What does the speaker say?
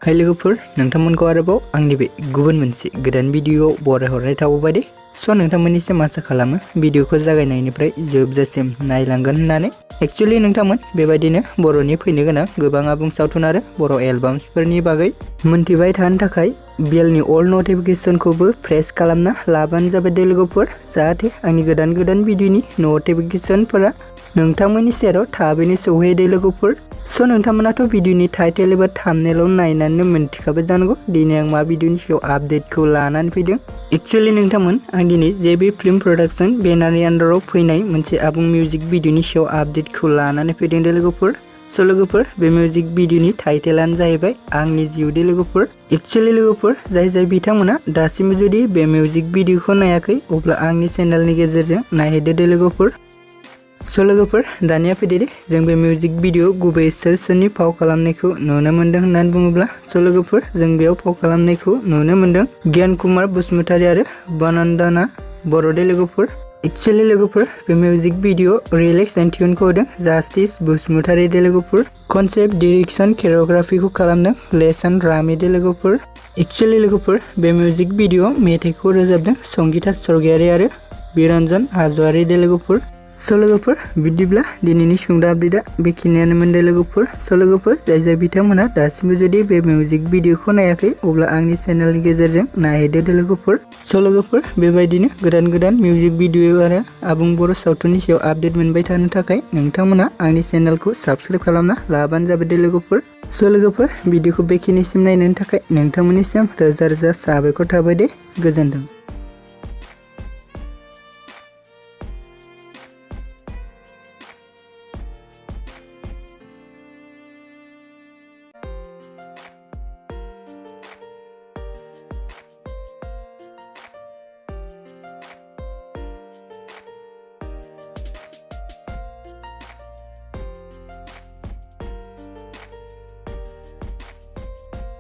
हाय लोगोफोर नोंथांमोनखौ आरोबाव आंनि बे गुबुन मोनसे गोदान भिडियोआव बरायहरनाय थाबावबाय दे। स' नोंथांमोननिसिम आसा खालामो भिडियोखौ जागायनायनिफ्राय जोबजासिम नायलांगोन होननानै। एक्चुअली नोंथांमोन बेबायदिनो बर'नि फैनो गोनां गोबां आबुं सावथुन आरो बर' एलबाम्सफोरनि बागै मोनथिबाय थानो थाखाय बेलनि अल नटिफिकेशनखौबो प्रेस खालामना लाबानो जाबाय दे लोगोफोर, जाहाथे आंनि गोदान भिडियोनि नटिफिकेशनफोरा नोंथांमोननि सेराव थाबैनो सौहैयो दे लोगोफोर। स' नोंथांमोनाथ' भिडियोनि टाइटेल एबा थाम्बनेइलाव नायनानै मोनथिखाबाय जानांगौ दिनै आं मा भिडियोनि सायाव आपडेटखौ लानानै फैदों। एक्चुअली नोंथांमोन आं दिनै जेबि फिल्म प्रडाक्शन बेनारनि आन्डाराव फैनाय मोनसे आबुं मिउजिक भिडियोनि सायाव आपडेटखौ लानानै फैदों दे लोगोफोर। स' लोगोफोर बे मिउजिक भिडियोनि टाइटेलानो जाहैबाय आंनि जिउ दे लोगोफोर। एक्चुअली लोगोफोर जाय बिथांमोना दासिमबो जुदि बे मिउजिक भिडियोखौ नायाखै अब्ला आंनि चेनेलनि गेजेरजों नायहैदो दे लोगोफोर। स' लोगोफोर दानिया फैदो दे जों बे मिउजिक भिडियो गुबैयै सोरनि फाव खालामनायखौ नुनो मोनदों होननानै बुङोब्ला स' लोगोफोर जों बेयाव फाव खालामनायखौ नुनो मोनदों गियान कुमार बसुमतारी आरो बन्दना बर' दे लोगोफोर। एक्चुअली लोगोफोर बे मिउजिक भिडियो रिलिक्स एन्ड टिउनखौ होदों जस्टिस बसुमतारी दे लोगोफोर। कनसेप्ट डिरेक्शन केरिय'ग्राफिखौ खालामदों लेसन रामी दे लोगोफोर। एक्चुअली लोगोफोर बे मिउजिक भिडियो मेथाइखौ रोजाबदों संगीता स्वर्गियारी आरो बिरन्जन हाज'वारी दे लोगोफोर। स' लोगोफोर बिदिब्ला दिनैनि सुंद' आपडेटआ बेखिनियानोमोन दे लोगोफोर। स' लोगोफोर जाय बिथांमोना दासिमबो जुदि बे मिउजिक भिडियोखौ नायाखै अब्ला आंनि चेनेलनि गेजेरजों नायहैदो दे लोगोफोर। स' लोगोफोर बेबायदिनो गोदान मिउजिक भिडियो आरो आबुं बर' सावथुननि सायाव आपडेट मोनबाय थानो थाखाय नोंथांमोना आंनि चेनेलखौ साबस्क्राइब खालामना लाबानो जाबाय दे लोगोफोर। स' लोगोफोर भिडियोखौ बेखिनिसिम नायनायनि थाखाय नोंथांमोननिसिम रोजा साबायखर थाबाय दे। गोजोन्थों।